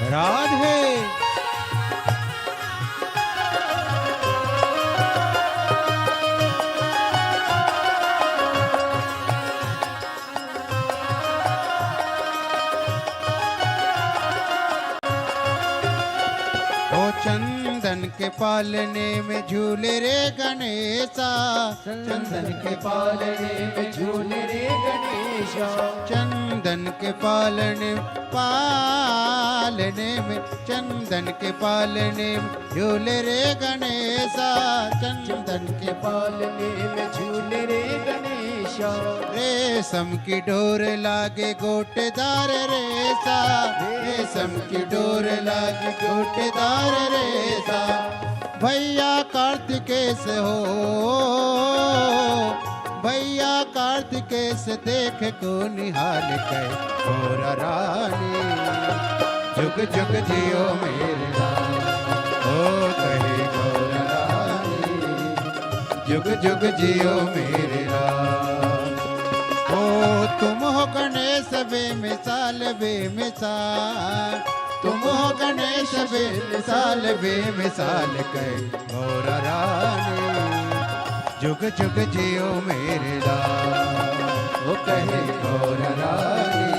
राधे। चंदन के पालने में झूले रे गणेशा, चंदन के पालने में झूले रे गणेशा, चंदन के पालने में, चंदन के पालने में झूले रे गणेशा, चंदन के पालने में झूले रे गणेशा, रेशम की डोर लागे गोटेदार रेसा, रेशम की डोर लागे गोटेदार रेसा, भैया कार्तिकेय हो, भैया कार्तिकेय देख को निहाल कह गोरा रानी, जुग जुग जियो मेरे रानी, ओ कहे गोरा रानी, जुग जुग जियो मेरे रानी। ओ तुम हो गणेश बेमिसाल बेमिसाल, तुम हो गणेश बेमिसाल बेमिसाल कह गोरा रानी, जुग जुग जियो मेरे लाल, ओ कहे गोरा रानी,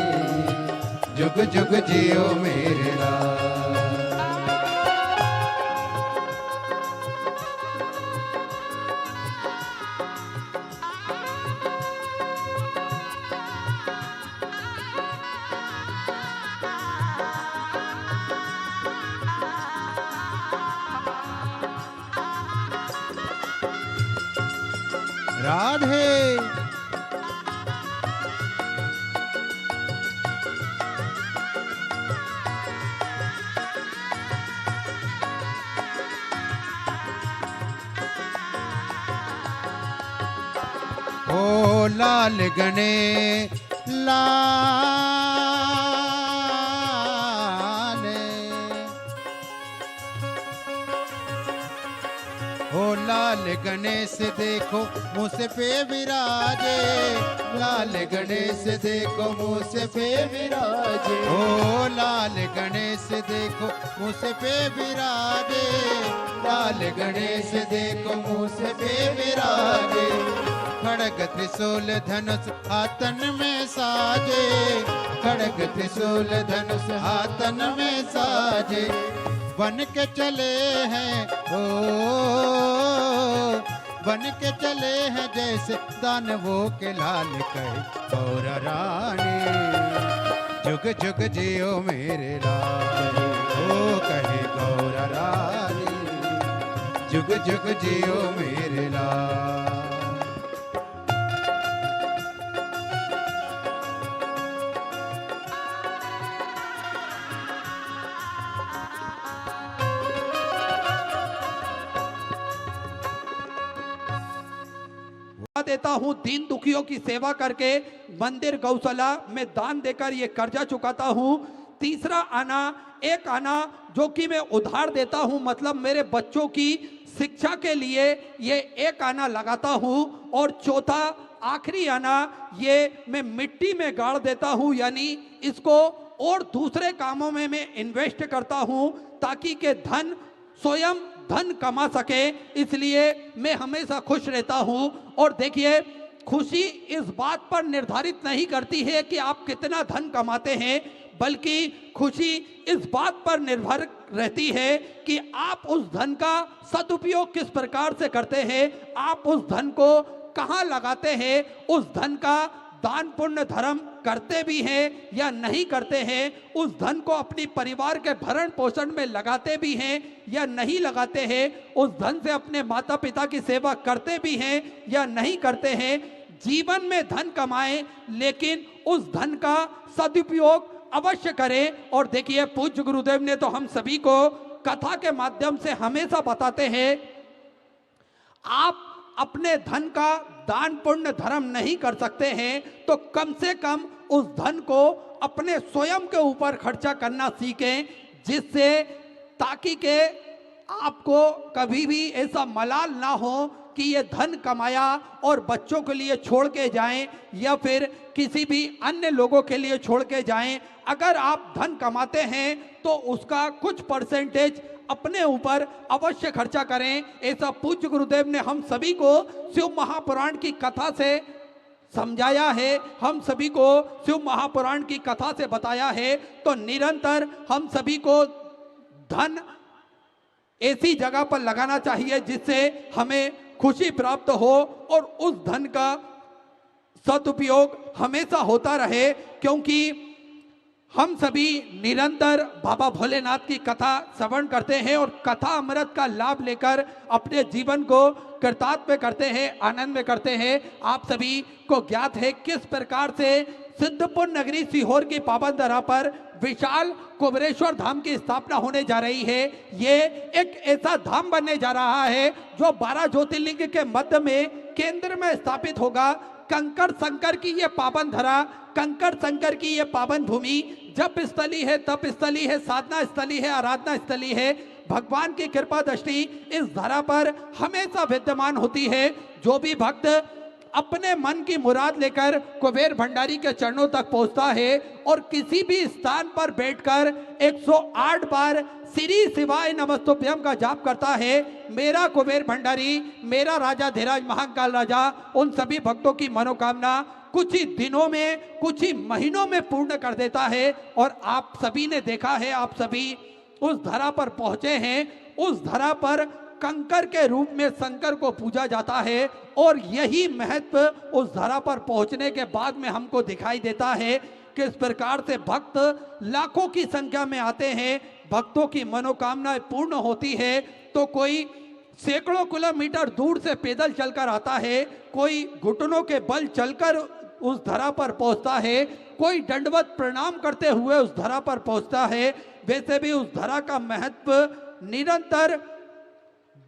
जुग जुग जियो मेरे लाल। राधे। ओ लाल गणे लाल, ओ लाल गणेश देखो मुझ पे विराजे, लाल गणेश देखो मुझ पे विराजे, ओ लाल गणेश देखो मुझ पे विराजे, लाल गणेश देखो मुझ पे विराजे, खड़ग त्रिशूल धनुष हाथन में साजे, खड़ग त्रिशूल धनुष हाथन में साजे, बन के चले हैं ओ, बन के चले हैं जैसे दानवों के लाल कहे गोरा रानी, जुग जुग जियो मेरे लाल, ओ कहे गोरा रानी, जुग जुग जियो मेरे लाल। देता हूं, दीन दुखियों की सेवा करके मंदिर गौशाला में दान देकर ये कर्जा चुकाता हूं। तीसरा आना, एक आना जो कि मैं उधार देता हूं, मतलब मेरे बच्चों की शिक्षा के लिए ये एक आना लगाता हूं। और चौथा आखिरी आना ये मैं मिट्टी में गाड़ देता हूं, यानी इसको और दूसरे कामों में मैं इन्वेस्ट करता हूं ताकि के धन स्वयं धन कमा सके, इसलिए मैं हमेशा खुश रहता हूं। और देखिए, खुशी इस बात पर निर्धारित नहीं करती है कि आप कितना धन कमाते हैं, बल्कि खुशी इस बात पर निर्भर रहती है कि आप उस धन का सदुपयोग किस प्रकार से करते हैं, आप उस धन को कहाँ लगाते हैं, उस धन का दान पुण्य धर्म करते भी हैं या नहीं करते हैं, उस धन को अपनी परिवार के भरण पोषण में लगाते भी हैं या नहीं लगाते हैं, उस धन से अपने माता पिता की सेवा करते भी हैं या नहीं करते हैं। जीवन में धन कमाएं, लेकिन उस धन का सदुपयोग अवश्य करें। और देखिए, पूज्य गुरुदेव ने तो हम सभी को कथा के माध्यम से हमेशा बताते हैं, आप अपने धन का दान पुण्य धर्म नहीं कर सकते हैं तो कम से कम उस धन को अपने स्वयं के ऊपर खर्चा करना सीखें, जिससे ताकि के आपको कभी भी ऐसा मलाल ना हो कि ये धन कमाया और बच्चों के लिए छोड़ के जाएं या फिर किसी भी अन्य लोगों के लिए छोड़ के जाएं। अगर आप धन कमाते हैं तो उसका कुछ परसेंटेज अपने ऊपर अवश्य खर्चा करें। ऐसा पूज्य गुरुदेव ने हम सभी को शिव महापुराण की कथा से समझाया है, हम सभी को शिव महापुराण की कथा से बताया है। तो निरंतर हम सभी को धन ऐसी जगह पर लगाना चाहिए जिससे हमें खुशी प्राप्त हो और उस धन का सदुपयोग हमेशा होता रहे, क्योंकि हम सभी निरंतर बाबा भोलेनाथ की कथा श्रवण करते हैं और कथा अमृत का लाभ लेकर अपने जीवन को कृतार्थ में करते हैं, आनंद में करते हैं। आप सभी को ज्ञात है किस प्रकार से सिद्धपुर नगरी सीहोर की पावन धरा पर विशाल कुबेरेश्वर धाम की स्थापना होने जा रही है। ये एक ऐसा धाम बनने जा रहा है जो 12 ज्योतिर्लिंग के मध्य में केंद्र में स्थापित होगा। कंकड़ शंकर की ये पावन धरा, कंकड़ शंकर की ये पावन भूमि जप स्थली है, तप स्थली है, साधना स्थली है, आराधना स्थली है। भगवान की कृपा दृष्टि इस धरा पर हमेशा विद्यमान होती है। जो भी भक्त अपने मन की मुराद लेकर कुबेर भंडारी के चरणों तक पहुंचता है और किसी भी स्थान पर बैठकर 108 बार श्री शिवाय नमस्तुभ्यम का जाप करता है, मेरा कुबेर भंडारी, मेरा राजा धीराज महाकाल राजा उन सभी भक्तों की मनोकामना कुछ ही दिनों में, कुछ ही महीनों में पूर्ण कर देता है। और आप सभी ने देखा है, आप सभी उस धरा पर पहुंचे हैं। उस धरा पर कंकर के रूप में शंकर को पूजा जाता है और यही महत्व उस धरा पर पहुंचने के बाद में हमको दिखाई देता है। किस प्रकार से भक्त लाखों की संख्या में आते हैं, भक्तों की मनोकामनाएं पूर्ण होती है। तो कोई सैकड़ों किलोमीटर दूर से पैदल चलकर आता है, कोई घुटनों के बल चलकर उस धरा पर पहुंचता है, कोई दंडवत प्रणाम करते हुए उस धरा पर पहुंचता है। वैसे भी उस धरा का महत्व निरंतर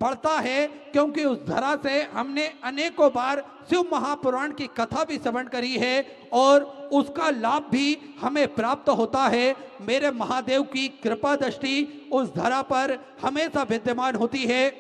बढ़ता है, क्योंकि उस धरा से हमने अनेकों बार शिव महापुराण की कथा भी श्रवण करी है और उसका लाभ भी हमें प्राप्त होता है। मेरे महादेव की कृपा दृष्टि उस धरा पर हमेशा विद्यमान होती है।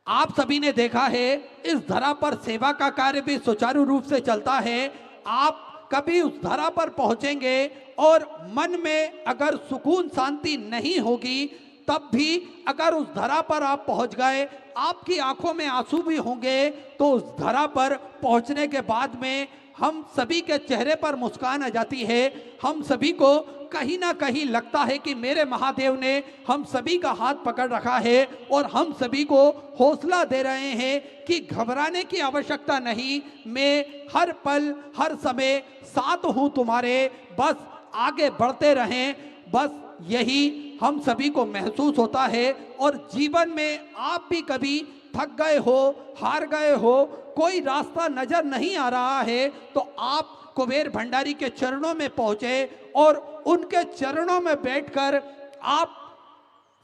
आप सभी ने देखा है इस धरा पर सेवा का कार्य भी सुचारू रूप से चलता है। आप कभी उस धरा पर पहुंचेंगे और मन में अगर सुकून शांति नहीं होगी, तब भी अगर उस धरा पर आप पहुंच गए, आपकी आंखों में आंसू भी होंगे, तो उस धरा पर पहुंचने के बाद में हम सभी के चेहरे पर मुस्कान आ जाती है। हम सभी को कहीं ना कहीं लगता है कि मेरे महादेव ने हम सभी का हाथ पकड़ रखा है और हम सभी को हौसला दे रहे हैं कि घबराने की आवश्यकता नहीं, मैं हर पल हर समय साथ हूं तुम्हारे, बस आगे बढ़ते रहें। बस यही हम सभी को महसूस होता है। और जीवन में आप भी कभी थक गए हो, हार गए हो, कोई रास्ता नजर नहीं आ रहा है, तो आप कुबेर भंडारी के चरणों में पहुंचे और उनके चरणों में बैठकर आप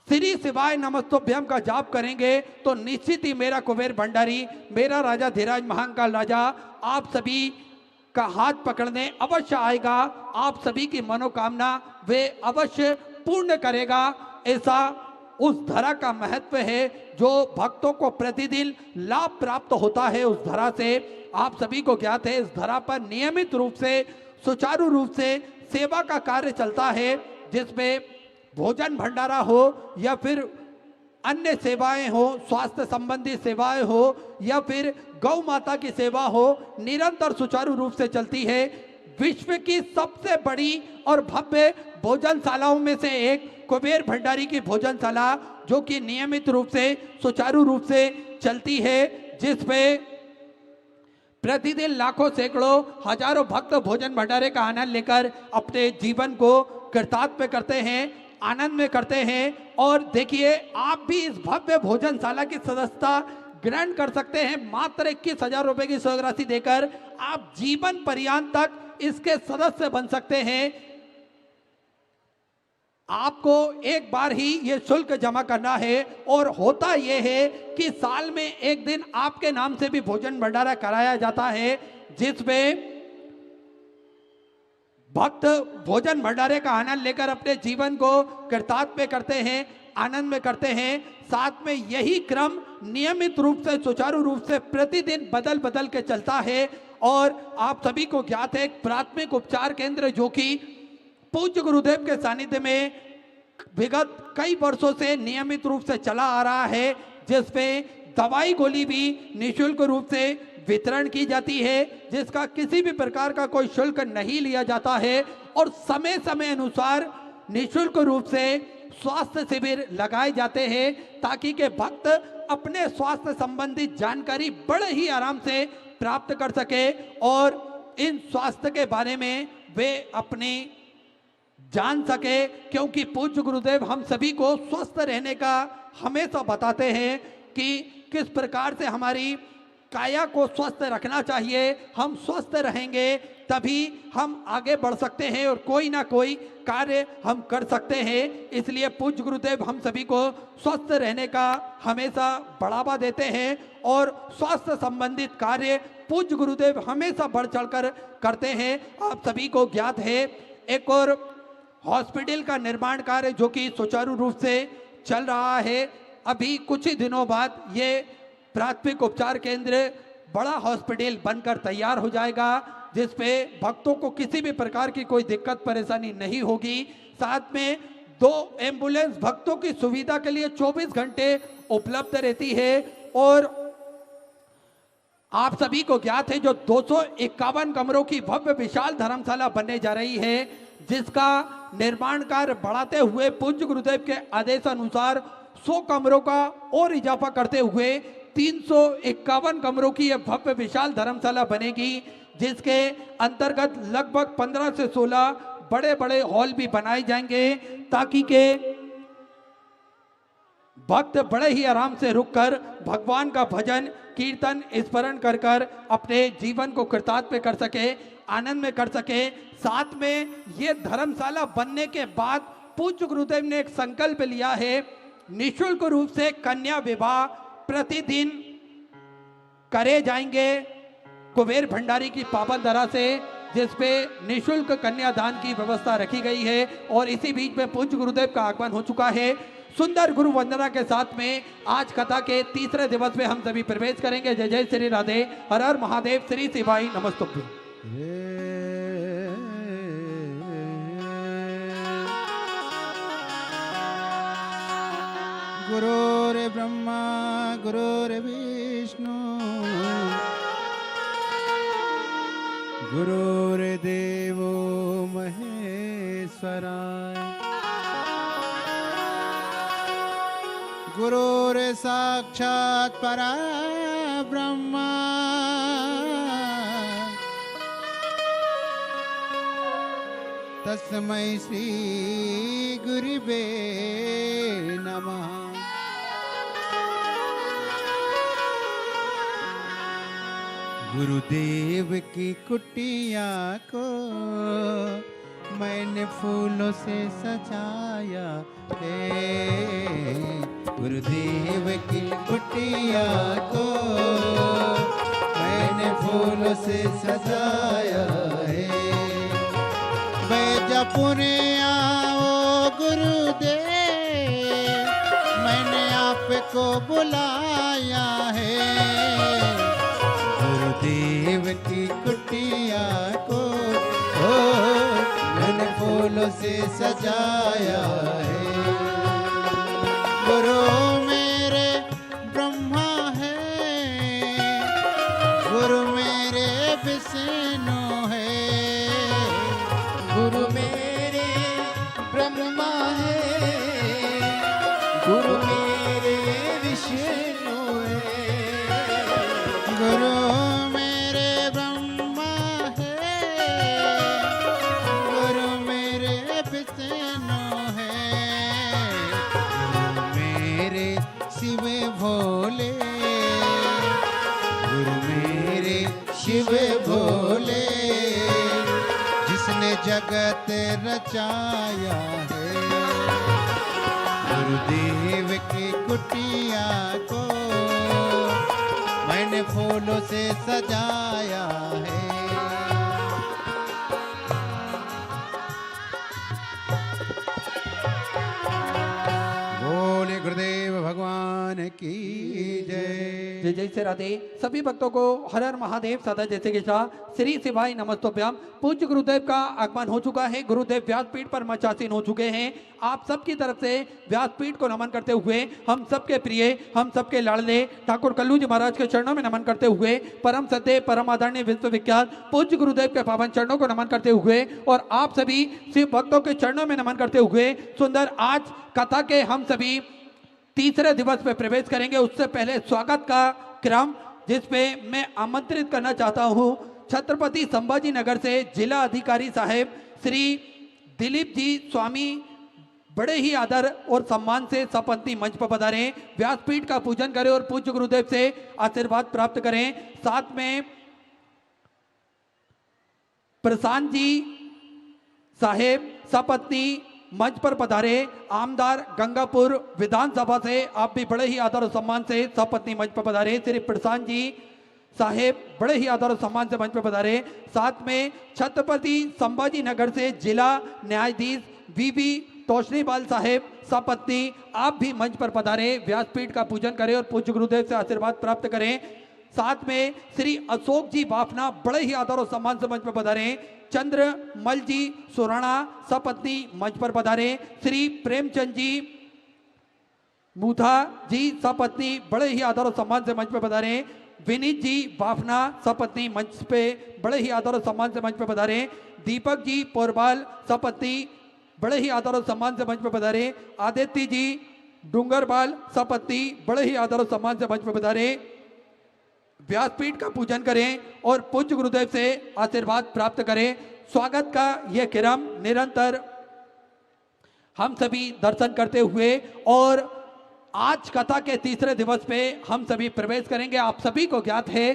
श्री शिवाय नमस्तुभ्यम का जाप करेंगे तो निश्चित ही मेरा कुबेर भंडारी, मेरा राजा धीराज महाकाल राजा आप सभी का हाथ पकड़ने अवश्य आएगा। आप सभी की मनोकामना वे अवश्य पूर्ण करेगा। ऐसा उस धरा का महत्व है जो भक्तों को प्रतिदिन लाभ प्राप्त होता है उस धरा से। आप सभी को ज्ञात है इस धरा पर नियमित रूप से सुचारू रूप से सेवा का कार्य चलता है, जिसमें भोजन भंडारा हो या फिर अन्य सेवाएं हो, स्वास्थ्य संबंधी सेवाएं हो या फिर गौ माता की सेवा हो, निरंतर सुचारू रूप से चलती है। विश्व की सबसे बड़ी और भव्य भोजनशालाओं में से एक कुबेर भंडारी की भोजनशाला, जो कि नियमित रूप से सुचारू रूप से चलती है, जिसमें प्रतिदिन लाखों सैकड़ों हजारों भक्त भोजन भंडारे का आनंद लेकर अपने जीवन को कृतार्थ करते हैं, आनंद में करते हैं। और देखिए आप भी इस भव्य भोजनशाला की सदस्यता ग्रहण कर सकते हैं। मात्र 21,000 रुपए की स्वर्ग राशि देकर आप जीवन पर्यंत तक इसके सदस्य बन सकते हैं। आपको एक बार ही ये शुल्क जमा करना है और होता यह है कि साल में एक दिन आपके नाम से भी भोजन भंडारा कराया जाता है, जिसमें भक्त भोजन भंडारे का आनंद लेकर अपने जीवन को कृतार्थ करते हैं। आनंद में करते हैं। साथ में यही क्रम नियमित रूप से सुचारू रूप से प्रतिदिन बदल बदल के चलता है। और आप सभी को ज्ञात है एक प्राथमिक उपचार केंद्र जो कि पूज्य गुरुदेव के सानिध्य में विगत कई वर्षों से नियमित रूप से चला आ रहा है, जिसमें दवाई गोली भी निःशुल्क रूप से वितरण की जाती है, जिसका किसी भी प्रकार का कोई शुल्क नहीं लिया जाता है। और समय समय अनुसार निःशुल्क रूप से स्वास्थ्य शिविर लगाए जाते हैं ताकि के भक्त अपने स्वास्थ्य संबंधी जानकारी बड़े ही आराम से प्राप्त कर सके और इन स्वास्थ्य के बारे में वे अपनी जान सके। क्योंकि पूज्य गुरुदेव हम सभी को स्वस्थ रहने का हमेशा बताते हैं कि किस प्रकार से हमारी काया को स्वस्थ रखना चाहिए। हम स्वस्थ रहेंगे तभी हम आगे बढ़ सकते हैं और कोई ना कोई कार्य हम कर सकते हैं। इसलिए पूज्य गुरुदेव हम सभी को स्वस्थ रहने का हमेशा बढ़ावा देते हैं और स्वास्थ्य संबंधित कार्य पूज्य गुरुदेव हमेशा बढ़ चढ़कर करते हैं। आप सभी को ज्ञात है एक और हॉस्पिटल का निर्माण कार्य जो कि सुचारू रूप से चल रहा है। अभी कुछ ही दिनों बाद ये प्राथमिक उपचार केंद्र बड़ा हॉस्पिटल बनकर तैयार हो जाएगा, जिसपे भक्तों को किसी भी प्रकार की कोई दिक्कत परेशानी नहीं होगी। साथ में 2 एम्बुलेंस भक्तों की सुविधा के लिए 24 घंटे उपलब्ध रहती है। और आप सभी को ज्ञात है जो 251 कमरों की भव्य विशाल धर्मशाला बनने जा रही है, जिसका निर्माण कार्य बढ़ाते हुए पूज्य गुरुदेव के आदेशानुसार 100 कमरों का और इजाफा करते हुए 351 कमरों की यह भव्य विशाल धर्मशाला बनेगी, जिसके अंतर्गत लगभग 15 से 16 बड़े बड़े हॉल भी बनाए जाएंगे ताकि के भक्त बड़े ही आराम से रुककर भगवान का भजन कीर्तन स्मरण कर कर अपने जीवन को कृतार्थ कर सके, आनंद में कर सके। साथ में ये धर्मशाला बनने के बाद पूज्य गुरुदेव ने एक संकल्प लिया है, निःशुल्क रूप से कन्या विवाह प्रतिदिन करे जाएंगे कुबेर भंडारी की पावन धरा से, जिसपे निःशुल्क कन्यादान की व्यवस्था रखी गई है। और इसी बीच में पूज्य गुरुदेव का आगमन हो चुका है। सुंदर गुरु वंदना के साथ में आज कथा के तीसरे दिवस में हम सभी प्रवेश करेंगे। जय जय श्री राधे, हर हर महादेव, श्री शिवाई नमस्तुभ्यं। गुरुर्ब्रह्मा गुरुर्विष्णु गुरुर्देवो महेश्वराय गुरुर्साक्षात् परब्रह्मा तस्मै श्री गुरुवे नमः। गुरुदेव की कुटिया को मैंने फूलों से सजाया है। गुरुदेव की कुटिया को मैंने फूलों से सजाया है। बैजपुरे आओ गुरुदेव, मैंने आपको बुलाया है। गुरुदेव की कुटिया को मैंने फूलों से सजाया है। गुरु मेरे ब्रह्मा है, गुरु मेरे विष्णु है। गुरु मेरे ब्रह्मा है, गुरु मेरे विष्णु है। गुरु मेरे ब्रह्मा है, गुरु मेरे विष्णु है। गुरु मेरे शिव भोले, गुरु मेरे शिव भोले, जिसने जगत रचाया है। गुरुदेव की कुटिया को मैंने फूलों से सजाया है। वो बोले गुरुदेव भगवान की जय जय। जय से राधे। सभी भक्तों को हर हर महादेव सदा जैसे के साथ श्री शिवाय नमस्तोभ्याम। पूज्य गुरुदेव का आगमन हो चुका है। गुरुदेव व्यासपीठ पर मचासीन हो चुके हैं। आप सबकी तरफ से व्यासपीठ को नमन करते हुए हम सबके प्रिय, हम सबके लाडले ठाकुर कल्लू जी महाराज के चरणों में नमन करते हुए परम सत्य परम आदरणीय विश्वविख्यात पूज्य गुरुदेव के पावन चरणों को नमन करते हुए और आप सभी शिव भक्तों के चरणों में नमन करते हुए सुंदर आज कथा के हम सभी तीसरे दिवस में प्रवेश करेंगे। उससे पहले स्वागत का क्रम जिसपे मैं आमंत्रित करना चाहता हूं छत्रपति संभाजी नगर से जिला अधिकारी साहेब श्री दिलीप जी स्वामी बड़े ही आदर और सम्मान से सपंथी मंच पर पधारें, व्यासपीठ का पूजन करें और पूज्य गुरुदेव से आशीर्वाद प्राप्त करें। साथ में प्रशांत जी साहेब सपत्नी मंच पर पधारे, आमदार गंगापुर विधानसभा से आप भी बड़े ही आदर और सम्मान से सपत्नी मंच पर पधारे। श्री प्रशांत जी साहेब बड़े ही आदर और सम्मान से मंच पर पधारे। साथ में छत्रपति संभाजी नगर से जिला न्यायाधीश वीवी तोशनीवाल साहेब सपत्नी आप भी मंच पर पधारे, व्यासपीठ का पूजन करें और पूज्य गुरुदेव से आशीर्वाद प्राप्त करें। साथ में श्री अशोक जी बाफना बड़े ही आदर और सम्मान से मंच पर पधारे। चंद्रमल जी सुराणा सपत्नी मंच पर पधारे। श्री प्रेमचंद जी मूथा जी सपत्नी बड़े ही आदर और सम्मान से मंच पर पधारे। विनीत जी बाफना सपत्नी मंच पे बड़े ही आदर और सम्मान से मंच पर पधारे। दीपक जी पोरबाल सपत्नी बड़े ही आदर और सम्मान से मंच पर पधारे। आदित्य जी डूंगरबाल सपत्नी बड़े ही आदर और सम्मान से मंच पर पधारे। व्यासपीठ का पूजन करें और पूज्य गुरुदेव से आशीर्वाद प्राप्त करें। स्वागत का यह क्रम निरंतर हम सभी दर्शन करते हुए और आज कथा के तीसरे दिवस पे हम सभी प्रवेश करेंगे। आप सभी को ज्ञात है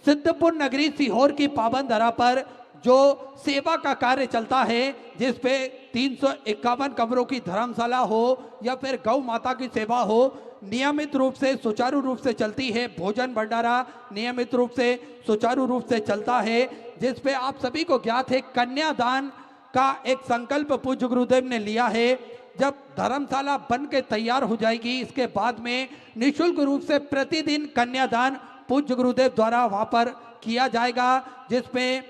सिद्धपुर नगरी सीहोर की पावन धरा पर जो सेवा का कार्य चलता है जिसपे 351 कमरों की धर्मशाला हो या फिर गौ माता की सेवा हो, नियमित रूप से सुचारू रूप से चलती है। भोजन भंडारा नियमित रूप से सुचारू रूप से चलता है जिसपे आप सभी को ज्ञात है कन्यादान का एक संकल्प पूज्य गुरुदेव ने लिया है। जब धर्मशाला बन के तैयार हो जाएगी इसके बाद में निःशुल्क रूप से प्रतिदिन कन्यादान पूज्य गुरुदेव द्वारा वहाँ पर किया जाएगा, जिसमें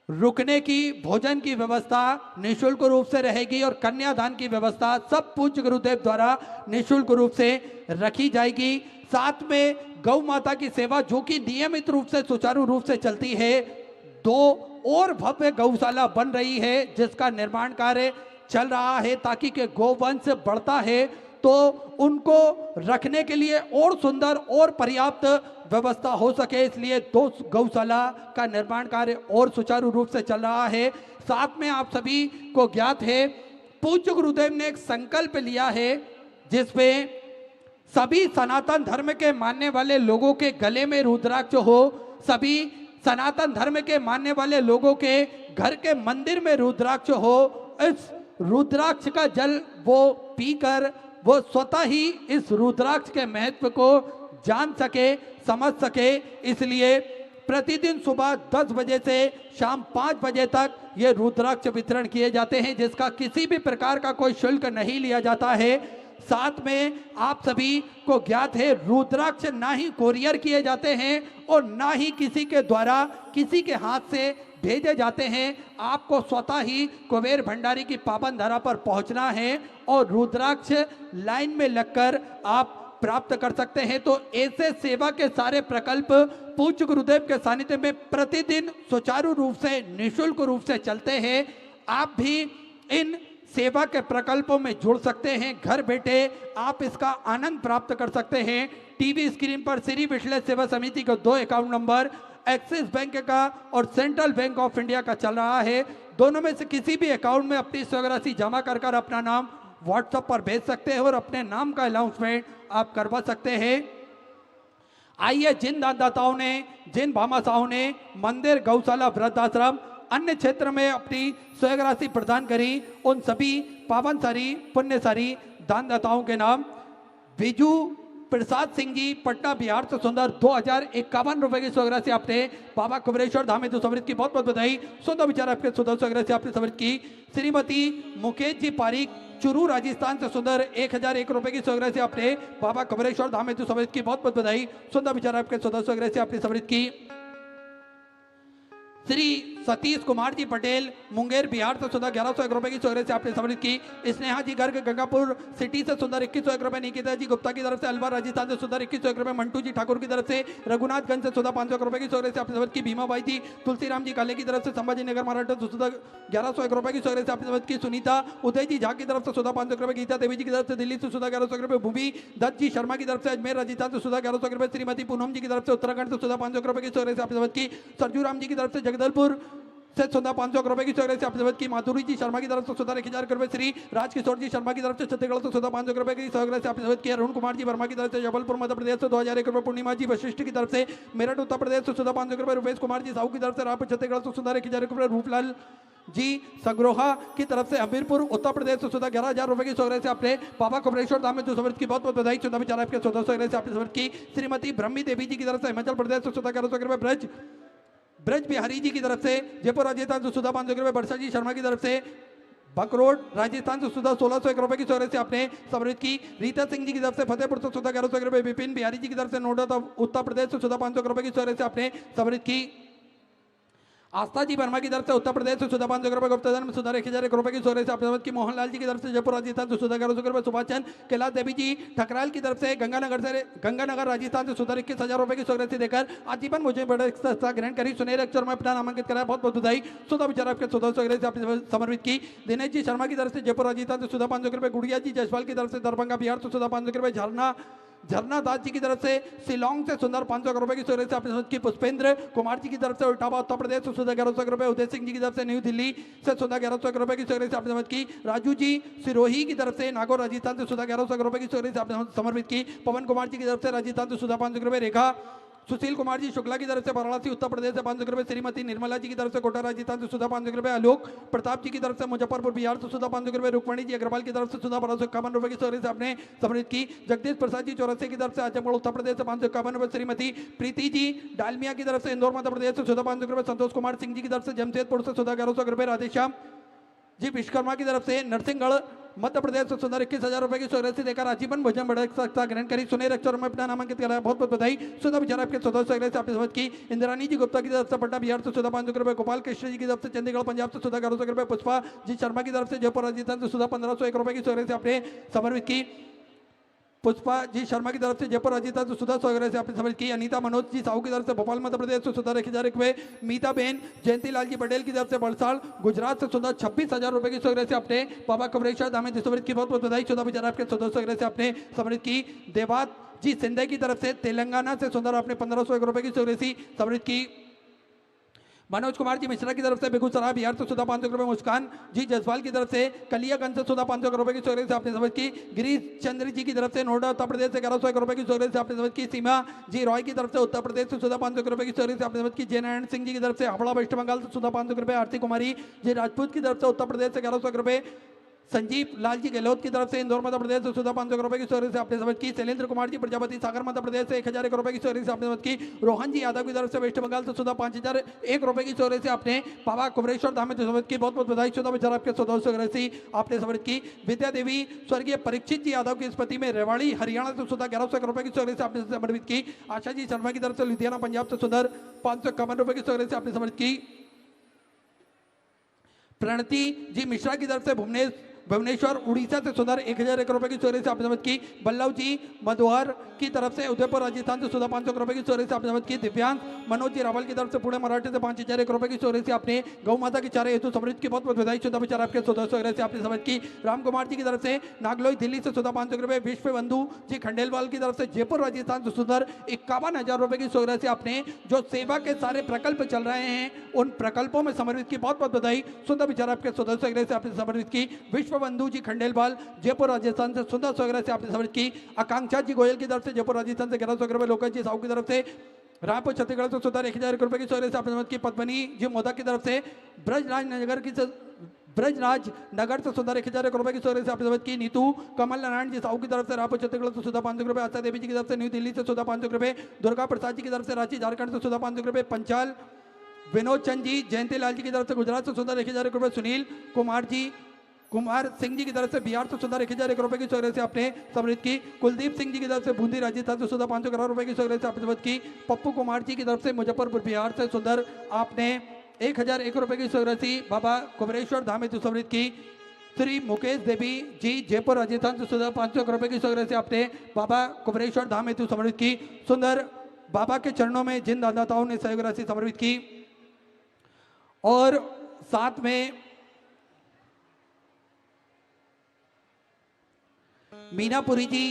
रुकने की भोजन की व्यवस्था निःशुल्क रूप से रहेगी और कन्यादान की व्यवस्था सब पूज्य गुरुदेव द्वारा निःशुल्क रूप से रखी जाएगी। साथ में गौ माता की सेवा जो कि नियमित रूप से सुचारू रूप से चलती है। 2 और भव्य गौशाला बन रही है जिसका निर्माण कार्य चल रहा है ताकि के गोवंश बढ़ता है तो उनको रखने के लिए और सुंदर और पर्याप्त व्यवस्था हो सके, इसलिए 2 गौशाला का निर्माण कार्य और सुचारू रूप से चल रहा है। साथ में आप सभी को ज्ञात है पूज्य गुरुदेव ने एक संकल्प लिया है जिसपे सभी सनातन धर्म के मानने वाले लोगों के गले में रुद्राक्ष हो, सभी सनातन धर्म के मानने वाले लोगों के घर के मंदिर में रुद्राक्ष हो। इस रुद्राक्ष का जल वो पीकर वो स्वतः ही इस रुद्राक्ष के महत्व को जान सके, समझ सके, इसलिए प्रतिदिन सुबह 10 बजे से शाम 5 बजे तक ये रुद्राक्ष वितरण किए जाते हैं जिसका किसी भी प्रकार का कोई शुल्क नहीं लिया जाता है। साथ में आप सभी को ज्ञात है रुद्राक्ष ना ही कोरियर किए जाते हैं और ना ही किसी के द्वारा किसी के हाथ से भेजे जाते हैं। आपको स्वतः ही कुबेर भंडारी की पावन धरा पर पहुंचना है और रुद्राक्ष लाइन में लगकर आप प्राप्त कर सकते हैं। तो ऐसे सेवा के सारे प्रकल्प पूज्य गुरुदेव के सानिध्य में प्रतिदिन सुचारू रूप से निःशुल्क रूप से चलते हैं। आप भी इन सेवा के प्रकल्पों में जुड़ सकते हैं। घर बैठे आप इसका आनंद प्राप्त कर सकते हैं। टीवी स्क्रीन पर श्री विश्लेष सेवा समिति का 2 अकाउंट नंबर एक्सिस बैंक का और सेंट्रल बैंक ऑफ इंडिया का चल रहा है। दोनों में से किसी भी अकाउंट में अपनी स्वराशि जमा कर अपना नाम व्हाट्सएप पर भेज सकते हैं और अपने नाम का अनाउंसमेंट आप करवा सकते हैं। आइए जिन दानदाताओं ने, जिन भामाशाहों ने मंदिर, गौशाला, वृद्धाश्रम, अन्य क्षेत्र में अपनी स्वराशि प्रदान करी, उन सभी पावनसारी पुण्यसारी दानदाताओं के नाम विजू प्रसाद सिंह जी पटना बिहार से सुंदर 2051 रुपए की सौगात से आपने बाबा कुबरेश्वर धाम में समृद्ध की बहुत बहुत बधाई। सुंदर विचार आपके सुंदर सौगात से आपने समृद्ध की। श्रीमती मुकेश जी पारिक चुरू राजस्थान से सुंदर 1001 रुपए की सौगात से आपने बाबा कुबरेश्वर धाम में समृद्ध की बहुत बहुत बधाई। सुंदर विचार आपके सुंदर सौगात से आपने समृद्ध की। श्री सतीश कुमार जी पटेल मुंगेर बिहार से सुंदर 1101 रुपए की सौगात से आपने समृद्ध की। स्नेहा जी गर्ग गंगापुर सिटी से सुंदर 2101 रुपए। निकिता जी गुप्ता की तरफ से अलवर राजस्थान से सुंदर 2101 रुपए। मंटू जी ठाकुर की तरफ से रघुनाथगंज से सुंदर 500 रुपए की सौगात से आपने समृद्ध की। भीमाबाई जी तुलसीराम जी काले की तरफ से संभाजी नगर महाराष्ट्र से सुंदर 1101 रुपए की सौगात से आपने समृद्ध की। सुनीता उदय जी झा की तरफ से सुंदर 500 रुपए। गीता देवी जी की तरफ से दिल्ली से सुंदर 1100 रुपए। भूमि दत्त जी शर्मा की तरफ से अजमेर राजस्थान से सुंदर 1100 रुपए। श्रीमती पूनम जी की तरफ से उत्तराखंड से सुंदर 500 रुपए की सौगात से आपने समृद्ध की। सरजू राम जी की तरफ से जगदलपुर से सुंदर 500 रुपए की सौगात से आपने समृद्ध की। माधुरी जी शर्मा की तरफ से सुंदर 1000 रुपए। श्री राजकिशोर जी शर्मा की तरफ से छत्तीसगढ़ से सुंदर 500 रुपए की सौगात से आपने समृद्ध की। अरुण कुमार जी वर्मा की तरफ से जबलपुर मध्य प्रदेश से 2001 रुपए। पूर्णिमा जी वशिष्ठ की तरफ से मेरठ उत्तर प्रदेश से सुंदर 500 रुपए। रुपेश कुमार जी साहू की तरफ से रायपुर छत्तीसगढ़ से सुंदर 1000 रुपए। रूपलाल जी सग्रोहा की तरफ से हमीरपुर उत्तर प्रदेश से सुधा 11,000 रुपए की सौगात से आपने बाबा कुबरेश्वर धाम में समृद्ध की बहुत बहुत बधाई। चुनाव विचार आपके 1400 सौगात से आपने समृद्ध की। श्रीमती ब्रह्मी देवी जी की तरफ से हिमाचल प्रदेश से सुधा 1100 रुपए। ब्रज बिहारी जी की तरफ से जयपुर राजस्थान से सुधा 500 रुपए। वर्षा जी शर्मा की तरफ से बकरोड राजस्थान से सुधा 1601 रुपए की सौगात से आपने समृद्ध की। रीता सिंह जी की तरफ से फतेहपुर से सुधा 1100 रुपए। विपिन बिहारी जी की तरफ से नोएडा उत्तर प्रदेश से सुधा 500 रुपए की सौगात से आपने समृद्ध की। आस्था जी वर्मा की तरफ से उत्तर प्रदेश से सुधा 500 रुपए। गुप्तधन में सुधा 1001 रुपए की सौगात से आपने समृद्ध की। मोहनलाल जी की तरफ से जयपुर राजस्थान से सुधा 1100 रुपए। सुभाष चंद्र कैलाश देवी जी ठकराल की तरफ से गंगानगर राजस्थान से सुधा 21,000 रुपए की सौगात से देकर आजीवन मुझे बड़े सस्ता ग्रहण करी सुनहरे अक्षर में अपना नामांकित कराया। बहुत बहुत बधाई। सुधा विचार आपके 1400 सौगात से आपने समर्पित की। दिनेश जी शर्मा की तरफ से जयपुर राजस्थान से सुधा 500 रुपए। गुड़िया जी जयसवाल की तरफ से दरभंगा बिहार से सुधा 500 रुपए। झरना दास जी की तरफ से शिलोंग से सुंदर 500 रुपए की सौगात से आपने समृद्ध की। पुष्पेंद्र कुमार जी की तरफ से इटावा उत्तर प्रदेश से सुधा 1100 रुपए। उदय सिंह जी की तरफ से न्यू दिल्ली से सुधा 1100 रुपए की सौगात से आपने समृद्ध की। राजू जी सिरोही की तरफ से नागौर राजस्थान से सुधा 1100 रुपए की सौगात से आपने समर्पित की। पवन कुमार जी की तरफ से राजस्थान से सुधा 500 रुपए। रेखा सुशील कुमार जी शुक्ला की तरफ से वाराणसी उत्तर प्रदेश से 500 रुपए। श्रीमती निर्मला जी की तरफ से कोटा राजस्थान से सुधा 500 रुपए। आलोक प्रताप जी की तरफ से मुजफ्फरपुर बिहार से सुधा 500 रुपए। रुक्मणी जी अग्रवाल की तरफ से सुधा 1251 रुपए की सौगात से आपने समृद्ध की। जगदीश प्रसाद जी चौरसे की तरफ से आजमगढ़ उत्तर प्रदेश से 551 रुपए। श्रीमती प्रीति जी डालमिया की तरफ से इंदौर मध्य प्रदेश से सुधा 500 रुपए। संतोष कुमार सिंह जी की तरफ से जमशेदपुर से सुधा 1100 रुपए। राधेश्याम जी विश्वकर्मा की तरफ से नरसिंहगढ़ मध्य प्रदेश से सुंदर 21,000 रुपए की सौगात से देकर आजीवन भोजन बड़ा सस्ता ग्रहण करी सुनहरे अक्षर में अपना नामांकित कराया। बहुत बहुत बधाई। सुधा विचार आपके 1400 सौगात से आपने समृद्ध की। इंद्रानी जी गुप्ता की तरफ से पटना बिहार से सुधा 500 रुपए। गोपाल कृष्ण जी की तरफ से चंडीगढ़ पंजाब से सुधा 1100 रुपए। पुष्पा जी शर्मा की तरफ से जयपुर राजस्थान से सुधा 1501 रुपए की सौगात से आपने समर्पित की। पुष्पा जी शर्मा की तरफ से जयपुर राजस्थान से सुधा सौगात से आपने समझ की। अनीता मनोज जी साहू की तरफ से भोपाल मध्य प्रदेश से सुधा 1000 रुपए। मीता बहन जयंती लाल जी पटेल की तरफ से बलसाड़ गुजरात से सुधा 26,000 रुपए की सौगात से आपने बाबा कुबरेश्वर धाम में समृद्ध की बहुत बहुत बधाई। चौदह विचार आपके 1400 सौगात से आपने समृद्ध की। देवात जी सिंधे की तरफ से तेलंगाना से सुंदर आपने 1501 रुपए की सौगात से समृद्ध की। मनोज कुमार जी मिश्रा की तरफ से बेगूसराय बिहार से सुधा 500 रुपए। मुस्कान जी जसवाल की तरफ से कलियागंज से सुधा 500 रुपए की सौगात से आपने समझ की। गिरीश चंद्र जी की तरफ से नोएडा उत्तर प्रदेश से 1101 रुपए की सौगात से आपने समझ की। सीमा जी रॉय की तरफ से उत्तर प्रदेश से सुधा 500 रुपए की सौगात से आपने समझ की। जय नारायण सिंह जी की तरफ से हावड़ा वेस्ट बंगाल से सुधा 500 रुपए। आरती कुमारी जी राजपूत की तरफ से उत्तर प्रदेश से 1101 रुपए। संजीव लाल जी गहलोत की तरफ से इंदौर मध्य प्रदेश से सुधा 500 रुपए की सौगात से आपने समझ की। शैलेंद्र कुमार जी प्रजापति सागर मध्य प्रदेश से 1001 रुपए की सौगात से आपने समझ की। रोहन जी यादव की तरफ से वेस्ट बंगाल से सुधा 5001 रुपए की सौगात से आपने बाबा कुबरेश्वर धाम में समझ की। बहुत बहुत बधाई। चौदह विचार आपके 1400 सौगात से आपने समझ की। विद्या देवी स्वर्गीय परीक्षित जी यादव की स्मृति में रेवाड़ी हरियाणा से सुधा 1101 रुपए की सौगात से आपने समर्पित की। आशा जी शर्मा की तरफ से लुधियाना पंजाब से सुंदर 551 रुपए की सौगात से आपने समर्पित की। प्रणति जी मिश्रा की तरफ से भुवनेश्वर उड़ीसा से सुंदर 1001 रुपए की सौगात से आपने समझ की। बल्लभ जी मधुहर की तरफ से उदयपुर राजस्थान से सुधा 500 रुपए की सौगात से आपने समझ की। दिव्यांग मनोज जी रावल की तरफ से पुणे मराठी से 5001 रुपए की सौगात से आपने गौ माता के चारे हेतु समृद्ध की बहुत बहुत बधाई। चौदह विचार आपके 1400 सौगात से आपने समझ की। राम कुमार जी की तरफ से नागलोई दिल्ली से सुधा 500 रुपए। विश्व बंधु जी खंडेलवाल की तरफ से जयपुर राजस्थान से सुंदर 51,000 रुपए की सौगात से आपने जो सेवा के सारे प्रकल्प चल रहे हैं उन प्रकल्पों में समर्पित की बहुत बहुत बधाई। सुंदर विचार आपके 1400 सौगात से आपने समर्पित की। विश्व बंधु जी खंडेल जयपुर राजस्थान से सुंदर सौगात से आपने समर्पित की। आकांक्षा जी गोयल की तरफ से जयपुर राजस्थान से 1100 रुपए। लोकेश जी साहू की तरफ से रायपुर छत्तीसगढ़ से सुंदर 1001 रुपए की सौगात से आपने समर्पित की। पद्मनी जी मोदा की तरफ से ब्रजराज नगर की ब्रजराज नगर से सुंदर 1000 रुपए की सोरे से आपने समझ की। नीतू कमल नारायण जी साहू की तरफ से रायपुर छत्तीसगढ़ से सुधा 500 रुपए। आशा देवी जी की तरफ से न्यू दिल्ली से सुधा 500 रुपए। दुर्गा प्रसाद जी की तरफ से रांची झारखंड से सुधा 500 रुपए। पंचाल विनोद चंद जी जयंती लाल जी की तरफ से गुजरात से सुंदर 1000 रुपए। सुनील कुमार सिंह जी की तरफ से बिहार से सुंदर 1001 रुपए की सोरे से आपने समृद्ध की। कुलदीप सिंह जी की तरफ से बूंदी राजस्थान से सुधा 500 करोड़ रुपए की सोरे से आपने समृद्ध की। पप्पू कुमार जी की तरफ से मुजफ्फरपुर बिहार से सुंदर आपने 1001 रुपए की सोरासी बाबा कुबरेश्वर धाम हेतु समृद्ध की। श्री मुकेश देवी जी जयपुर राजस्थान से सुंदर 500 रुपए की सोरासी आपने बाबा कुबरेश्वर धाम हेतु समृद्ध की। सुंदर बाबा के चरणों में जिन दानदाताओं ने सहयोग राशि समर्पित की। और साथ में मीनापुरी जी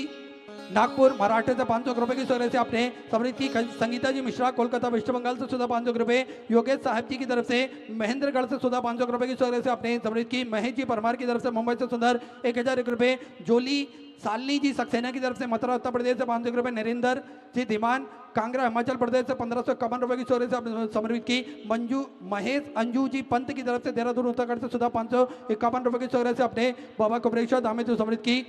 नागपुर महाराष्ट्र से 500 रुपए की सोरे से आपने समृद्ध की। संगीता जी मिश्रा कोलकाता वेस्ट बंगाल से सुधा 500 रुपए। योगेश साहब जी की तरफ से महेंद्रगढ़ से सुधा 500 रुपए की सोरे से आपने समृद्ध की। महेश जी परमार की तरफ से मुंबई से सुंदर 1001 रुपए। जोली सालनी जी सक्सेना की तरफ से मथुरा उत्तर प्रदेश से 500 रुपए। नरेंद्र जी धीमान कांगड़ा हिमाचल प्रदेश से 1551 रुपए की सोरे से आपने समर्पित की। महेश अंजू जी पंत की तरफ से देहरादून उत्तराखंड से सुधा 551 रुपए की सोरे से आपने बाबा कुबरेश्वर धाम हेतु समर्पित की।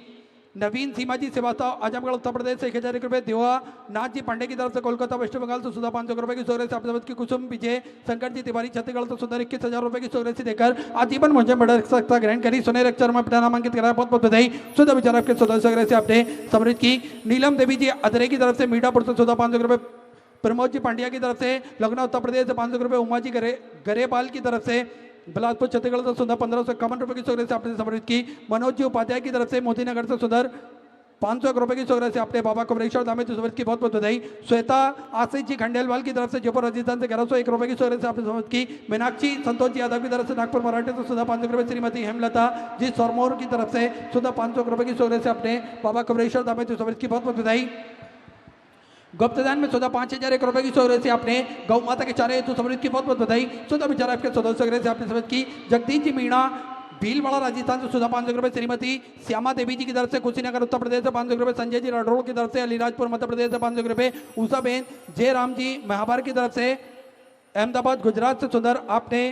नवीन सीमा जी श्रीवास्तव आजमगढ़ उत्तर प्रदेश से 1001 रुपए। देवा नाथ जी पांडे की तरफ से कोलकाता वेस्ट बंगाल से सुधा 500 रुपए की सोरे से आपने की। कुसुम विजय शंकर जी तिवारी छत्तीसगढ़ से सुंदर 21,000 रुपए की सोरे से देकर आजीवन मुझे बड़ा सकता ग्रहण करी। सुनहरे अक्षर में अपना नामांकित कराया। बहुत बहुत बधाई। सुधा विचार आपके सदस्य से आपने समृद्ध की। नीलम देवी जी अदरे की तरफ से मीठापुर से सुधा 500 रुपए। प्रमोद जी पांड्या की तरफ से लखनऊ उत्तर प्रदेश से 500 रुपए। उमा जी गरेपाल की तरफ से बिलासपुर छत्तीसगढ़ से सुधा 1551 रुपए की सोरे से आपने समर्पित की। मनोज जी उपाध्याय की तरफ से मोदीनगर से सुधर 500 रुपए की सोरे से आपने बाबा कुबरेश्वर धाम हेतु समर्पित की। बहुत बहुत बधाई। श्वेता आशीष जी खंडेलवाल की तरफ से जयपुर राजस्थान से 1101 रुपए की सोरे से आपने समर्पित की। मीनाक्षी संतोष जी यादव की तरफ से नागपुर मराठे से सुधा 500 रुपए। श्रीमती हेमलता जी सोरमोर की तरफ से सुधा 500 रुपए की सोरे से आपने बाबा कुबरेश्वर धाम हेतु समर्पित की। बहुत बहुत बधाई। गुप्तदान में सुधा 5001 रुपए की सोरे से आपने गौ माता के चारे हेतु समृद्ध की। बहुत बहुत बधाई। सुधा विचार आपके सदस्य से आपने समृद्ध की। जगदीश जी मीणा भीलवाड़ा राजस्थान से सुधा 500 रुपए। श्रीमती श्यामा देवी जी की तरफ से कुशीनगर उत्तर प्रदेश से 500 रुपए। संजय जी राठौड़ की तरफ से अलीराजपुर मध्य प्रदेश से 500 रुपए। उषा बेन जय राम जी महाभार की तरफ से अहमदाबाद गुजरात से सुंदर आपने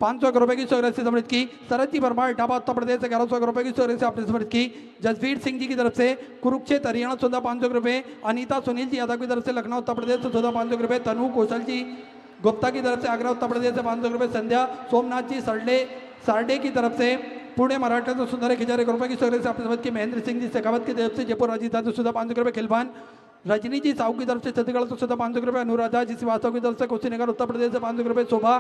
500 रुपए की सोरे से समृद्ध की। शरद जी वर्मा इटावा उत्तर प्रदेश से 1100 रुपए की सोरे से आपने समृद्ध की। जसवीर सिंह जी की तरफ से कुरुक्षेत्र हरियाणा सुधा 500 रुपए। अनीता सुनील जी यादव की तरफ से लखनऊ उत्तर प्रदेश से सुधा 500 रुपए। तनु कौशल जी गुप्ता की तरफ से आगरा उत्तर प्रदेश से 500 रुपए। संध्या सोमनाथ जी सारडे की तरफ से पुणे मराठा से सुंदर 1001 रुपए की सोरे से आपने समझ की। महेंद्र सिंह जी शेखावत की तरफ से जयपुर राजस्थान से सुधा 500 रुपए। खिलवान रजनी जी साहू की तरफ से छत्तीसगढ़ से सुधा 500 रुपए। अनुराधा जी श्रीवास्तव की तरफ से कुशीनगर उत्तर प्रदेश से 500 रुपए। शोभा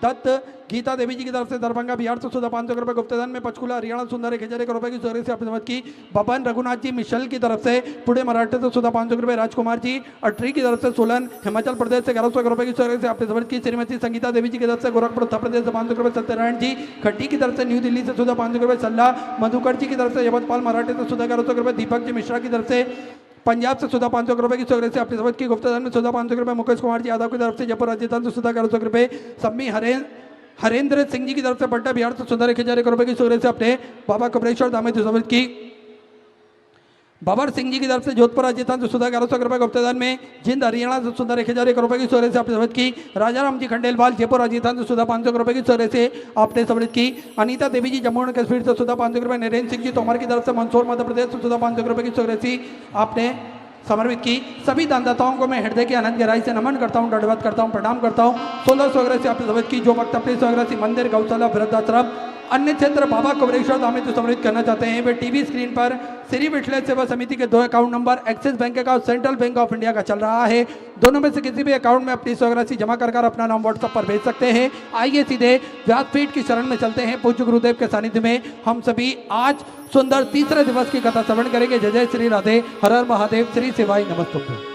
दत्त गीता देवी जी की तरफ से दरभंगा बिहार से सुधा 500 रुपए। गुप्तदान में पंचकुला हरियाणा सुंदर 1001 रुपए की सोरे से आपने समझ की। बबन रघुनाथ जी मिशल की तरफ से पुणे मराठे से सुधा 500 रुपए। राजकुमार जी अटरी की तरफ से सोलन हिमाचल प्रदेश से 1100 रुपए की सोरे से आपने समझ की। श्रीमती संगीता देवी जी की तरफ से गोरखपुर उत्तर प्रदेश से 500 रुपए। सत्यनारायण जी खट्टी की तरफ से न्यू दिल्ली से सुधा 500 रुपए। सल्लाह मधुकर जी की तरफ से यवतपाल मराठे से सुधा 1100 रुपए। दीपक जी मिश्रा की तरफ से पंजाब से सुधा 500 रुपए की सोरे से आपने समझ की। गुप्तदान में सुधा 500 रुपए। मुकेश कुमार जी यादव की तरफ से जयपुर राजस्थान से सुधा 1100 रुपए। सम्मी हरेंद्र सिंह जी की तरफ से पट्टा बिहार से सुधा 1001 रुपए की सोरे से आपने बाबा कुबरेश्वर धाम हेतु समर्पित की। बाबर सिंह जी की तरफ से जोधपुर राजस्थान से सुधा 1100 रुपए। गुप्तदान में जिंद हरियाणा से सुधा 1001 रुपए की सोरे से आपने समर्पित की। राजा राम जी खंडेलवाल जयपुर राजस्थान से सुधा 500 रुपए की सोरे से आपने समर्पित की। अनीता देवी जी जम्मू एंड कश्मीर से सुधा 500 रुपए। नरेंद्र सिंह जी तोमर की तरफ से मंदसौर मध्य प्रदेश से सुधा 500 रुपए की सोरे से आपने समर्पित की। सभी दानदाताओं को मैं हृदय के अनंत गहराई से नमन करता हूँ, दंडवत करता हूँ, प्रणाम करता हूँ। 1600 से आपने समर्पित की। जो वक्त अपने स्वग्रह मंदिर गौशाला वृद्धाश्रम अन्य क्षेत्र बाबा कुबरेश्वर धाम में जो समृद्ध करना चाहते हैं वे टीवी स्क्रीन पर श्री विठलेश सेवा समिति के 2 अकाउंट नंबर एक्सिस बैंक का और सेंट्रल बैंक ऑफ इंडिया का चल रहा है। दोनों में से किसी भी अकाउंट में अपनी स्वराशि जमा कर अपना नाम व्हाट्सएप पर भेज सकते हैं। आइए सीधे व्यासपीठ की शरण में चलते हैं। पूज्य गुरुदेव के सानिध्य में हम सभी आज सुंदर तीसरे दिवस की कथा श्रवण करेंगे। जय जय श्री राधे, हर हर महादेव, श्री शिवाय नमस्तुभ्यं।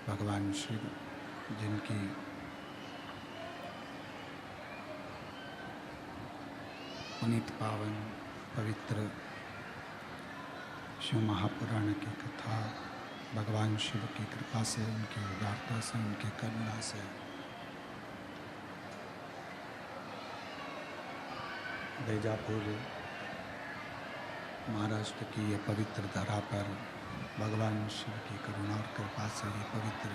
भगवान शिव जिनकी पुनीत पावन पवित्र शिव महापुराण की कथा भगवान शिव की कृपा से, उनकी उदारता से, उनकी करुणा से बैजापुर महाराष्ट्र की ये पवित्र धरा पर भगवान शिव की करुणा और कृपा से ये पवित्र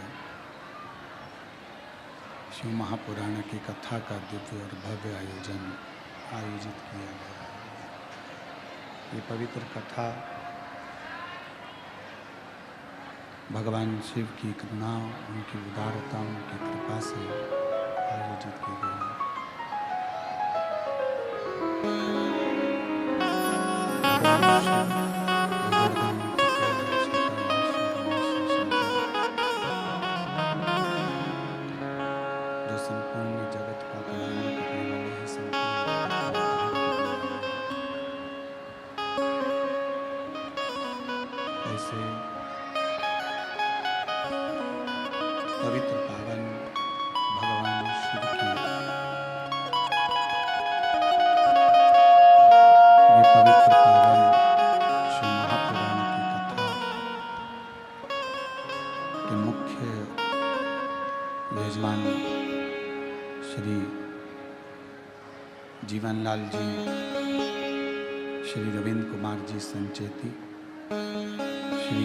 शिव महापुराण की कथा का दिव्य और भव्य आयोजन आयोजित किया गया है। ये पवित्र कथा भगवान शिव की करुणा, उनकी उदारता, उनकी कृपा से आयोजित की गई है। जो संपूर्ण जगत का कल्याण करने वाले हैं, ऐसे पवित्र पावन भगवान शिव की ये पवित्र पावन शिव महापुराण की कथा के मुख्य यजमान श्री जीवनलाल जी, श्री रविंद्र कुमार जी संचेती, श्री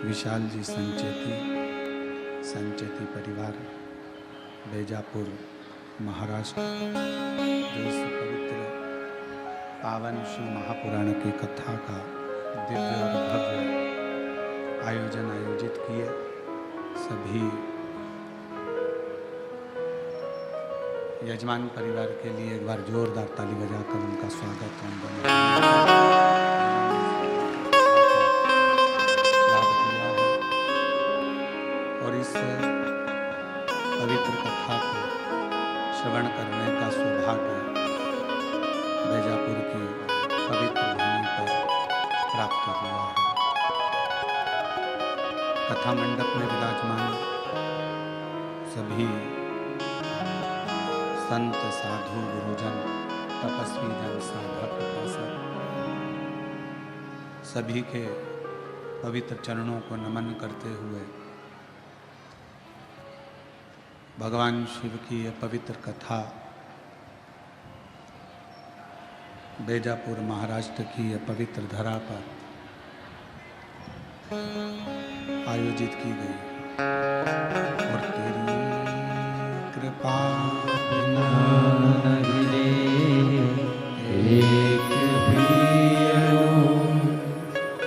विशाल जी संचेती परिवार बेजापुर महाराष्ट्र, जो इस पवित्र पावन शिव महापुराण की कथा का दिव्य और भव्य आयोजन आयोजित किए। सभी यजमान परिवार के लिए एक बार जोरदार ताली बजाकर उनका स्वागत लाभ दिया है। और इस पवित्र कथा को श्रवण करने का सौभाग्य बेजापुर की पवित्र भूमि पर प्राप्त हुआ है। कथा मंडप में विराजमान सभी संत, साधु, गुरुजन, तपस्वी जन, साधक, उपासक सभी के पवित्र चरणों को नमन करते हुए भगवान शिव की यह पवित्र कथा बेजापुर महाराष्ट्र की यह पवित्र धरा पर आयोजित की गई। और तेरी कृपा बिना एक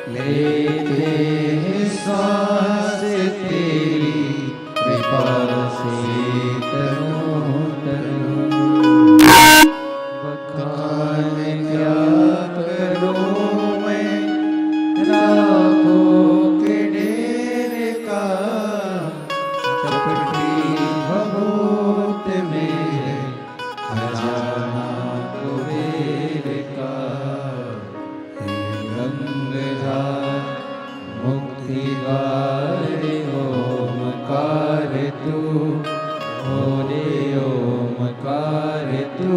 लेते सांस तेरी कृपा से तनो बखान क्या करूं मैं राखों के डेरे का, चपटी भभूत में खजाना कुबेर का। गंगाधार मुक्तिदार ओमकार तू, भोले ओमकार तू,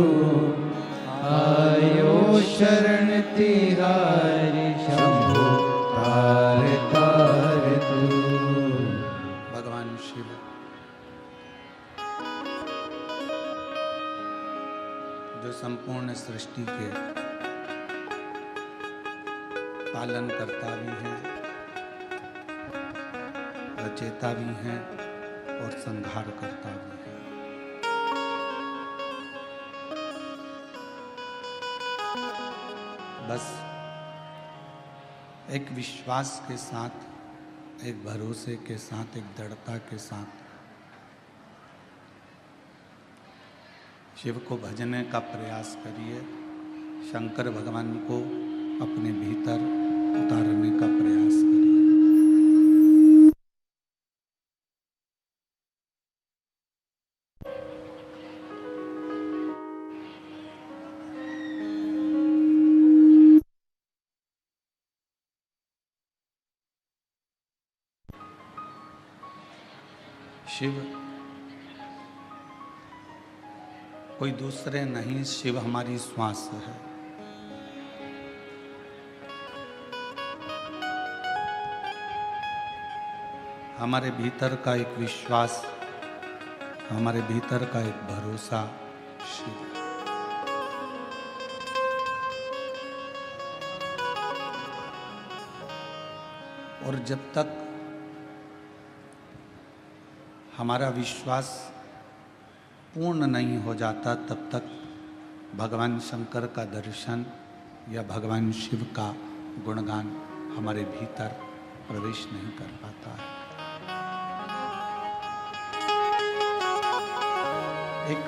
आयो शरण तिहारी शंभु तार तार तू। भगवान शिव जो संपूर्ण सृष्टि के पालन करता भी हैं, रचेता भी हैं और संहार करता भी है। बस एक विश्वास के साथ, एक भरोसे के साथ, एक दृढ़ता के साथ शिव को भजने का प्रयास करिए। शंकर भगवान को अपने भीतर उतारने का प्रयास करिए। शिव कोई दूसरे नहीं, शिव हमारी श्वास है। हमारे भीतर का एक विश्वास, हमारे भीतर का एक भरोसा शिव। और जब तक हमारा विश्वास पूर्ण नहीं हो जाता तब तक भगवान शंकर का दर्शन या भगवान शिव का गुणगान हमारे भीतर प्रवेश नहीं कर पाता है। एक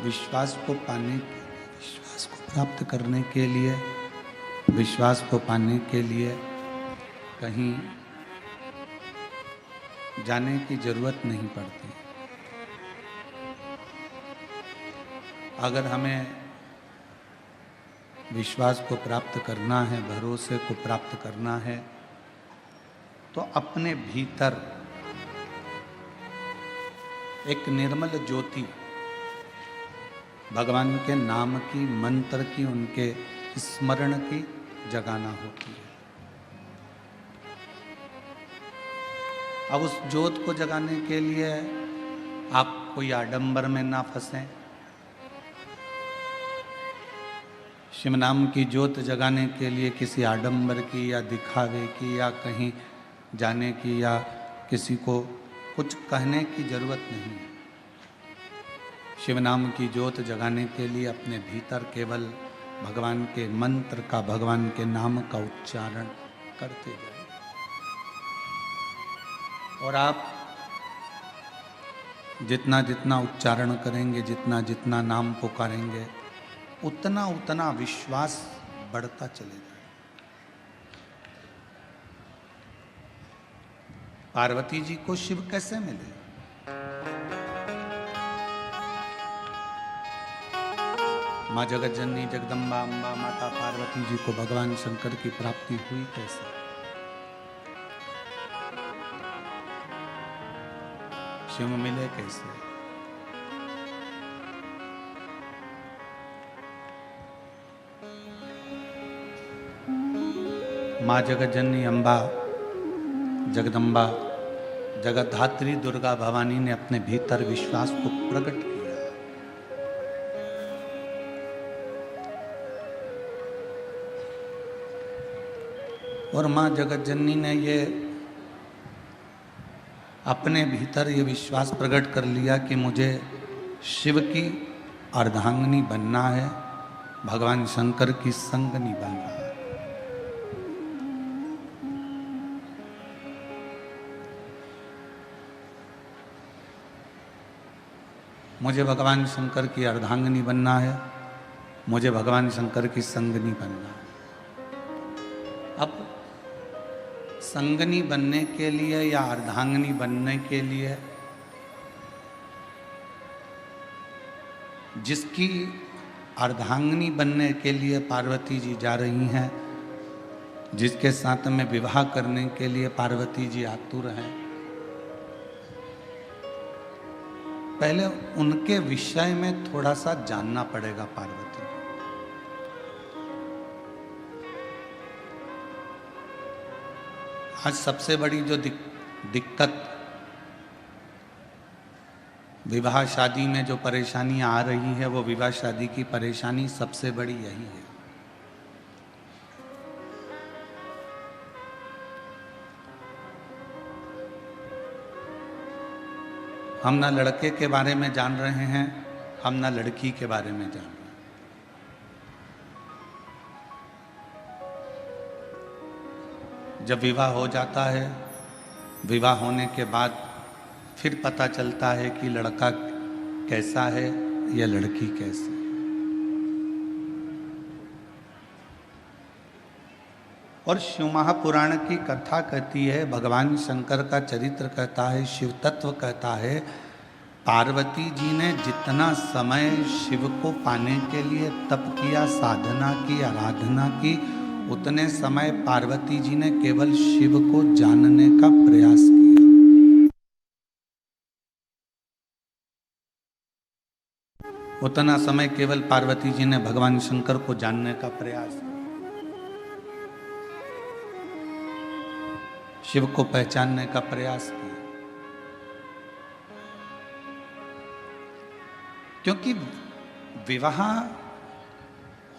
विश्वास को पाने, विश्वास को प्राप्त करने के लिए, विश्वास को पाने के लिए कहीं जाने की जरूरत नहीं पड़ती। अगर हमें विश्वास को प्राप्त करना है, भरोसे को प्राप्त करना है, तो अपने भीतर एक निर्मल ज्योति भगवान के नाम की, मंत्र की, उनके स्मरण की जगाना होती है। अब उस ज्योत को जगाने के लिए आप कोई आडंबर में ना फंसें। शिव नाम की ज्योत जगाने के लिए किसी आडंबर की या दिखावे की या कहीं जाने की या किसी को कुछ कहने की जरूरत नहीं है। शिव नाम की ज्योत जगाने के लिए अपने भीतर केवल भगवान के मंत्र का, भगवान के नाम का उच्चारण करते जाइए। और आप जितना जितना उच्चारण करेंगे, जितना जितना नाम पुकारेंगे, उतना उतना विश्वास बढ़ता चलेगा। पार्वती जी को शिव कैसे मिले? माँ जगत जननी जगदम्बा अम्बा माता पार्वती जी को भगवान शंकर की प्राप्ति हुई कैसे? शिव मिले कैसे? माँ जगत जननी अम्बा जगदम्बा जगतधात्री दुर्गा भवानी ने अपने भीतर विश्वास को प्रकट किया। और माँ जगत जननी ने ये अपने भीतर ये विश्वास प्रकट कर लिया कि मुझे शिव की अर्धांगिनी बनना है, भगवान शंकर की संगनी बनना है। मुझे भगवान शंकर की अर्धांगिनी बनना है, मुझे भगवान शंकर की संगनी बनना है। अब संगनी बनने के लिए या अर्धांगिनी बनने के लिए जिसकी अर्धांगिनी बनने के लिए पार्वती जी जा रही हैं, जिसके साथ में विवाह करने के लिए पार्वती जी आतुर हैं, पहले उनके विषय में थोड़ा सा जानना पड़ेगा पार्वती। आज सबसे बड़ी जो दिक्कत विवाह शादी में जो परेशानियां आ रही है, वो विवाह शादी की परेशानी सबसे बड़ी यही है। हम ना लड़के के बारे में जान रहे हैं, हम ना लड़की के बारे में जान रहे हैं। जब विवाह हो जाता है, विवाह होने के बाद फिर पता चलता है कि लड़का कैसा है या लड़की कैसी है। और शिव महापुराण की कथा कहती है, भगवान शंकर का चरित्र कहता है, शिव तत्व कहता है, पार्वती जी ने जितना समय शिव को पाने के लिए तप किया, साधना की, आराधना की, उतने समय पार्वती जी ने केवल शिव को जानने का प्रयास किया। उतना समय केवल पार्वती जी ने भगवान शंकर को जानने का प्रयास किया, शिव को पहचानने का प्रयास किया। क्योंकि विवाह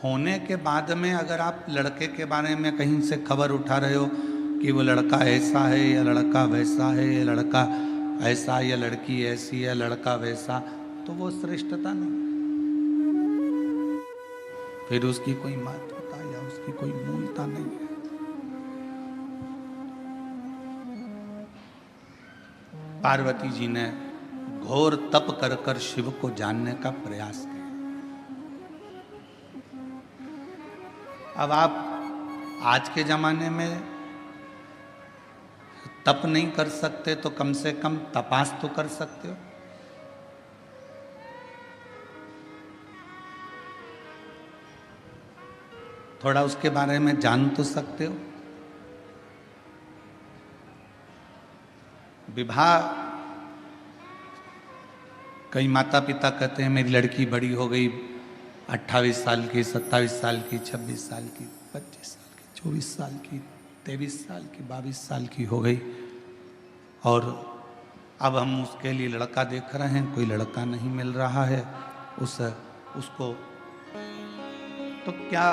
होने के बाद में अगर आप लड़के के बारे में कहीं से खबर उठा रहे हो कि वो लड़का ऐसा है या लड़का वैसा है या लड़का ऐसा या लड़की ऐसी या लड़का वैसा, तो वो श्रेष्ठता नहीं, फिर उसकी कोई महत्वता या उसकी कोई मूलता नहीं है। पार्वती जी ने घोर तप कर कर शिव को जानने का प्रयास किया। अब आप आज के जमाने में तप नहीं कर सकते तो कम से कम तपास तो कर सकते हो। थोड़ा उसके बारे में जान तो सकते हो। विवाह, कई माता पिता कहते हैं मेरी लड़की बड़ी हो गई, 28 साल की, 27 साल की, 26 साल की, 25 साल की, 24 साल की, 23 साल की, 22 साल की हो गई और अब हम उसके लिए लड़का देख रहे हैं, कोई लड़का नहीं मिल रहा है उसको। तो क्या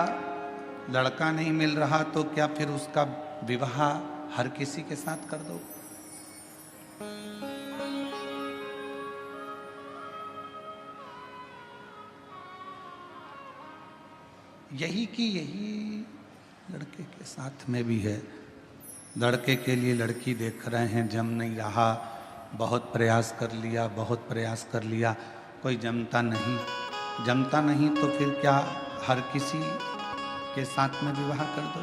लड़का नहीं मिल रहा तो क्या फिर उसका विवाह हर किसी के साथ कर दो? यही की यही लड़के के साथ में भी है। लड़के के लिए लड़की देख रहे हैं, जम नहीं रहा, बहुत प्रयास कर लिया, बहुत प्रयास कर लिया, कोई जमता नहीं तो फिर क्या हर किसी के साथ में विवाह कर दो?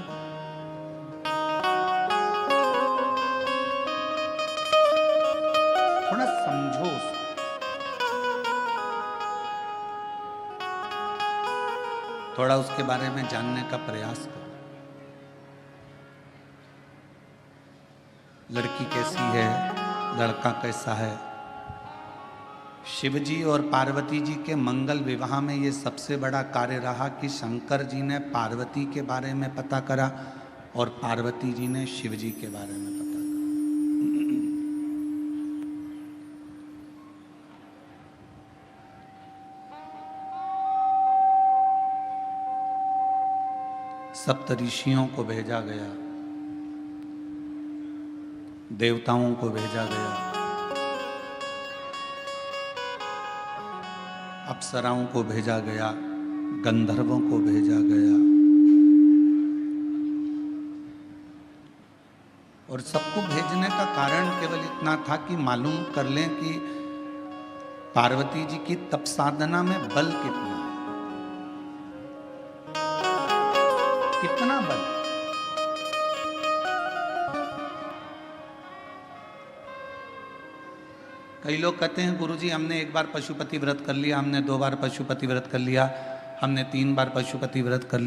थोड़ा समझो उसको। थोड़ा उसके बारे में जानने का प्रयास करो। लड़की कैसी है, लड़का कैसा है। शिव जी और पार्वती जी के मंगल विवाह में ये सबसे बड़ा कार्य रहा कि शंकर जी ने पार्वती के बारे में पता करा और पार्वती जी ने शिव जी के बारे में पता करा। सप्त ऋषियों को भेजा गया, देवताओं को भेजा गया, अप्सराओं को भेजा गया, गंधर्वों को भेजा गया और सबको भेजने का कारण केवल इतना था कि मालूम कर लें कि पार्वती जी की तप साधना में बल कितना बल। कई लोग कहते हैं गुरुजी हमने एक बार पशुपति व्रत कर लिया, हमने 2 बार पशुपति व्रत कर लिया, हमने 3 बार पशुपति व्रत कर लिया।